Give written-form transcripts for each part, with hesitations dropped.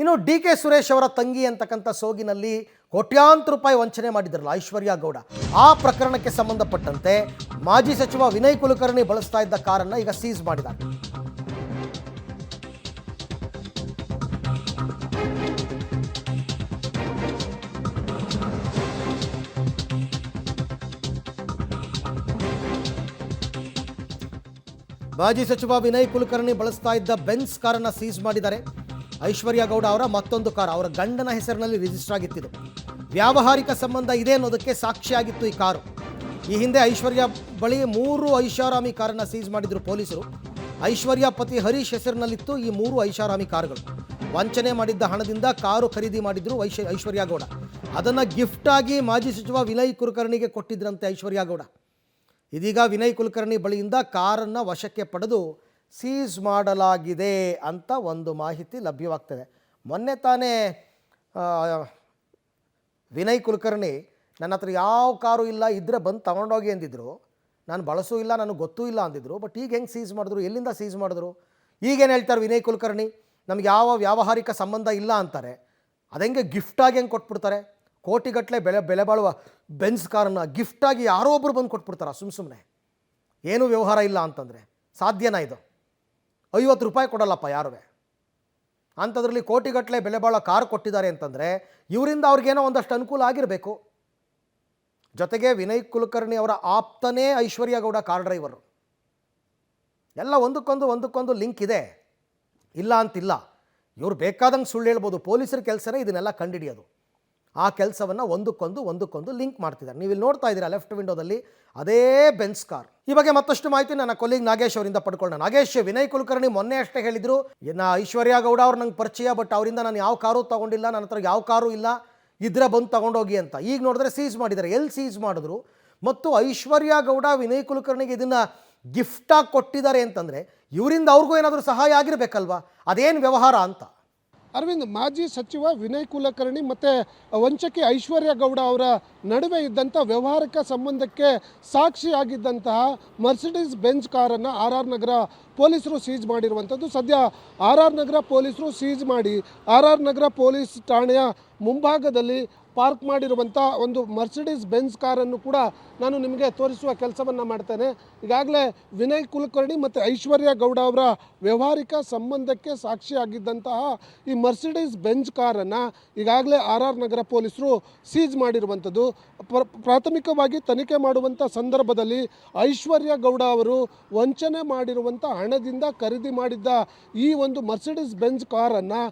ಇನ್ನು D K Suresh ಅವರ ತಂಗಿ ಅಂತಕ್ಕಂಥ ಸೋಗಿನಲ್ಲಿ ಕೋಟ್ಯಾಂತರ ರೂಪಾಯಿ ವಂಚನೆ ಮಾಡಿದ್ರಲ್ಲ ಐಶ್ವರ್ಯ ಗೌಡ, ಆ ಪ್ರಕರಣಕ್ಕೆ ಸಂಬಂಧಪಟ್ಟಂತೆ ಮಾಜಿ ಸಚಿವ ವಿನಯ್ ಕುಲಕರ್ಣಿ ಬಳಸ್ತಾ ಇದ್ದ ಕಾರನ್ನು ಈಗ ಸೀಸ್ ಮಾಡಿದ್ದಾರೆ. ಮಾಜಿ ಸಚಿವ ವಿನಯ್ ಕುಲಕರ್ಣಿ ಬಳಸ್ತಾ ಇದ್ದ ಬೆನ್ಸ್ ಕಾರನ್ನು ಸೀಸ್ ಮಾಡಿದ್ದಾರೆ. ಐಶ್ವರ್ಯ ಗೌಡ ಅವರ ಮತ್ತೊಂದು ಕಾರ್ ಅವರ ಗಂಡನ ಹೆಸರಿನಲ್ಲಿ ರಿಜಿಸ್ಟರ್ ಆಗಿತ್ತಿದ್ದು, ವ್ಯಾವಹಾರಿಕ ಸಂಬಂಧ ಇದೆ ಅನ್ನೋದಕ್ಕೆ ಸಾಕ್ಷಿಯಾಗಿತ್ತು ಈ ಕಾರು. ಈ ಹಿಂದೆ ಐಶ್ವರ್ಯ ಬಳಿ 3 ಐಷಾರಾಮಿ ಕಾರನ್ನು ಸೀಸ್ ಮಾಡಿದ್ರು ಪೊಲೀಸರು. ಐಶ್ವರ್ಯ ಪತಿ ಹರೀಶ್ ಹೆಸರಿನಲ್ಲಿತ್ತು ಈ 3 ಐಷಾರಾಮಿ ಕಾರುಗಳು. ವಂಚನೆ ಮಾಡಿದ್ದ ಹಣದಿಂದ ಕಾರು ಖರೀದಿ ಮಾಡಿದ್ರು ಐಶ್ವರ್ಯ ಗೌಡ. ಅದನ್ನು ಗಿಫ್ಟ್ ಆಗಿ ಮಾಜಿ ಸಚಿವ ವಿನಯ್ ಕುಲಕರ್ಣಿಗೆ ಕೊಟ್ಟಿದ್ರಂತೆ ಐಶ್ವರ್ಯ ಗೌಡ. ಇದೀಗ ವಿನಯ್ ಕುಲಕರ್ಣಿ ಬಳಿಯಿಂದ ಕಾರನ್ನು ವಶಕ್ಕೆ ಪಡೆದು ಸೀಸ್ ಮಾಡಲಾಗಿದೆ ಅಂತ ಒಂದು ಮಾಹಿತಿ ಲಭ್ಯವಾಗ್ತದೆ. ಮೊನ್ನೆ ತಾನೇ ವಿನಯ್ ಕುಲಕರ್ಣಿ ನನ್ನ ಹತ್ರ ಯಾವ ಕಾರು ಇಲ್ಲ, ಇದ್ದರೆ ಬಂದು ತಗೊಂಡೋಗಿ ಅಂದಿದ್ರು. ನಾನು ಬಳಸೂ ಇಲ್ಲ, ನನಗೆ ಗೊತ್ತೂ ಇಲ್ಲ ಅಂದಿದ್ರು. ಬಟ್ ಈಗ ಹೆಂಗೆ ಸೀಸ್ ಮಾಡಿದ್ರು, ಎಲ್ಲಿಂದ ಸೀಸ್ ಮಾಡಿದ್ರು? ಈಗೇನು ಹೇಳ್ತಾರೆ ವಿನಯ್ ಕುಲಕರ್ಣಿ, ನಮ್ಗೆ ಯಾವ ವ್ಯಾವಹಾರಿಕ ಸಂಬಂಧ ಇಲ್ಲ ಅಂತಾರೆ. ಅದೆಂಗೆ ಗಿಫ್ಟಾಗಿ ಹೆಂಗೆ ಕೊಟ್ಬಿಡ್ತಾರೆ? ಕೋಟಿಗಟ್ಟಲೆ ಬೆಲೆ ಬಾಳುವ ಬೆನ್ಸ್ ಕಾರನ್ನು ಗಿಫ್ಟಾಗಿ ಯಾರೋ ಒಬ್ಬರು ಬಂದು ಕೊಟ್ಬಿಡ್ತಾರೆ ಸುಮ್ಮನೆ. ಏನೂ ವ್ಯವಹಾರ ಇಲ್ಲ ಅಂತಂದರೆ ಸಾಧ್ಯನಾ ಇದು? 50 ರೂಪಾಯಿ ಕೊಡಲ್ಲಪ್ಪ ಯಾರುವೆ. ಅಂಥದ್ರಲ್ಲಿ ಕೋಟಿಗಟ್ಟಲೆ ಬೆಲೆ ಬಾಳೋ ಕಾರು ಕೊಟ್ಟಿದ್ದಾರೆ ಅಂತಂದರೆ ಇವರಿಂದ ಅವ್ರಿಗೇನೋ ಒಂದಷ್ಟು ಅನುಕೂಲ ಆಗಿರಬೇಕು. ಜೊತೆಗೆ ವಿನಯ್ ಕುಲಕರ್ಣಿ ಅವರ ಆಪ್ತನೇ ಐಶ್ವರ್ಯ ಗೌಡ ಕಾರ್ ಡ್ರೈವರು. ಎಲ್ಲ ಒಂದಕ್ಕೊಂದು ಲಿಂಕ್ ಇದೆ, ಇಲ್ಲ ಅಂತಿಲ್ಲ. ಇವ್ರು ಬೇಕಾದಂಗೆ ಸುಳ್ಳು ಹೇಳ್ಬೋದು. ಪೊಲೀಸರ ಕೆಲಸನೇ ಇದನ್ನೆಲ್ಲ ಕಂಡುಹಿಡಿಯೋದು. ಆ ಕೆಲಸವನ್ನು ಒಂದಕ್ಕೊಂದು ಲಿಂಕ್ ಮಾಡ್ತಿದ್ದಾರೆ. ನೀವು ಇಲ್ಲಿ ನೋಡ್ತಾ ಇದ್ದೀರಾ ಲೆಫ್ಟ್ ವಿಂಡೋದಲ್ಲಿ ಅದೇ ಬೆನ್ಸ್ ಕಾರ್. ಈ ಬಗ್ಗೆ ಮತ್ತಷ್ಟು ಮಾಹಿತಿ ನನ್ನ ಕೊಲೀಗ್ ನಾಗೇಶ್ ಅವರಿಂದ ಪಡ್ಕೊಳ್ಳೋಣ. ನಾಗೇಶ್, ವಿನಯ್ ಕುಲಕರ್ಣಿ ಮೊನ್ನೆ ಅಷ್ಟೇ ಹೇಳಿದರು, ಐಶ್ವರ್ಯ ಗೌಡ ಅವ್ರು ನಂಗೆ ಪರಿಚಯ, ಬಟ್ ಅವರಿಂದ ನಾನು ಯಾವ ಕಾರು ತೊಗೊಂಡಿಲ್ಲ, ನನ್ನ ಹತ್ರ ಯಾವ ಕಾರು ಇಲ್ಲ, ಇದ್ರೆ ಬಂದು ತೊಗೊಂಡೋಗಿ ಅಂತ. ಈಗ ನೋಡಿದ್ರೆ ಸೀಸ್ ಮಾಡಿದ್ದಾರೆ. ಎಲ್ಲಿ ಸೀಸ್ ಮಾಡಿದ್ರು? ಮತ್ತು ಐಶ್ವರ್ಯ ಗೌಡ ವಿನಯ್ ಕುಲಕರ್ಣಿಗೆ ಇದನ್ನು ಗಿಫ್ಟಾಗಿ ಕೊಟ್ಟಿದ್ದಾರೆ ಅಂತಂದರೆ ಇವರಿಂದ ಅವ್ರಿಗೂ ಏನಾದರೂ ಸಹಾಯ ಆಗಿರಬೇಕಲ್ವಾ? ಅದೇನು ವ್ಯವಹಾರ ಅಂತ? ಅರವಿಂದ್, ಮಾಜಿ ಸಚಿವ ವಿನಯ್ ಕುಲಕರ್ಣಿ ಮತ್ತು ವಂಚಕಿ ಐಶ್ವರ್ಯ ಗೌಡ ಅವರ ನಡುವೆ ಇದ್ದಂಥ ವ್ಯವಹಾರಿಕ ಸಂಬಂಧಕ್ಕೆ ಸಾಕ್ಷಿಯಾಗಿದ್ದಂತಹ ಮರ್ಸಿಡೀಸ್ ಬೆಂಜ್ ಕಾರನ್ನು RR ನಗರ ಪೊಲೀಸರು ಸೀಜ್ ಮಾಡಿರುವಂಥದ್ದು. ಸದ್ಯ RR ನಗರ ಪೊಲೀಸರು ಸೀಜ್ ಮಾಡಿ RR ನಗರ ಪೊಲೀಸ್ ಠಾಣೆಯ ಮುಂಭಾಗದಲ್ಲಿ ಪಾರ್ಕ್ ಮಾಡಿರುವಂಥ ಒಂದು ಮರ್ಸಿಡೀಸ್ ಬೆಂಜ್ ಕಾರನ್ನು ಕೂಡ ನಾನು ನಿಮಗೆ ತೋರಿಸುವ ಕೆಲಸವನ್ನು ಮಾಡ್ತೇನೆ. ಈಗಾಗಲೇ ವಿನಯ್ ಕುಲಕರ್ಣಿ ಮತ್ತು ಐಶ್ವರ್ಯ ಗೌಡ ಅವರ ವ್ಯಾವಹಾರಿಕ ಸಂಬಂಧಕ್ಕೆ ಸಾಕ್ಷಿಯಾಗಿದ್ದಂತಹ ಈ ಮರ್ಸಿಡೀಸ್ ಬೆಂಜ್ ಕಾರನ್ನು ಈಗಾಗಲೇ RR ನಗರ ಪೊಲೀಸರು ಸೀಜ್ ಮಾಡಿರುವಂಥದ್ದು. ಪ್ರಾಥಮಿಕವಾಗಿ ತನಿಖೆ ಮಾಡುವಂಥ ಸಂದರ್ಭದಲ್ಲಿ ಐಶ್ವರ್ಯ ಗೌಡ ಅವರು ವಂಚನೆ ಮಾಡಿರುವಂಥ ಹಣದಿಂದ ಖರೀದಿ ಮಾಡಿದ್ದ ಈ ಒಂದು ಮರ್ಸಿಡೀಸ್ ಬೆಂಜ್ ಕಾರನ್ನು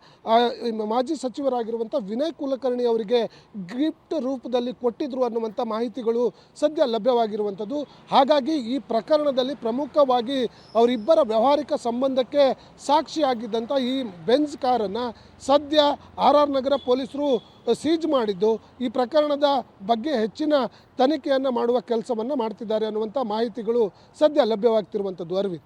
ಮಾಜಿ ಸಚಿವರಾಗಿರುವಂಥ ವಿನಯ್ ಕುಲಕರ್ಣಿ ಅವರಿಗೆ ಗಿಫ್ಟ್ ರೂಪದಲ್ಲಿ ಕೊಟ್ಟಿದ್ರು ಅನ್ನುವಂಥ ಮಾಹಿತಿಗಳು ಸದ್ಯ ಲಭ್ಯವಾಗಿರುವಂಥದ್ದು. ಹಾಗಾಗಿ ಈ ಪ್ರಕರಣದಲ್ಲಿ ಪ್ರಮುಖವಾಗಿ ಅವರಿಬ್ಬರ ವ್ಯಾವಹಾರಿಕ ಸಂಬಂಧಕ್ಕೆ ಸಾಕ್ಷಿಯಾಗಿದ್ದಂಥ ಈ ಬೆಂಜ್ ಕಾರನ್ನು ಸದ್ಯ RR ನಗರ ಪೊಲೀಸರು ಸೀಜ್ ಮಾಡಿದ್ದು ಈ ಪ್ರಕರಣದ ಬಗ್ಗೆ ಹೆಚ್ಚಿನ ತನಿಖೆಯನ್ನು ಮಾಡುವ ಕೆಲಸವನ್ನು ಮಾಡ್ತಿದ್ದಾರೆ ಅನ್ನುವಂಥ ಮಾಹಿತಿಗಳು ಸದ್ಯ ಲಭ್ಯವಾಗ್ತಿರುವಂಥದ್ದು. ಅರವಿಂದ್.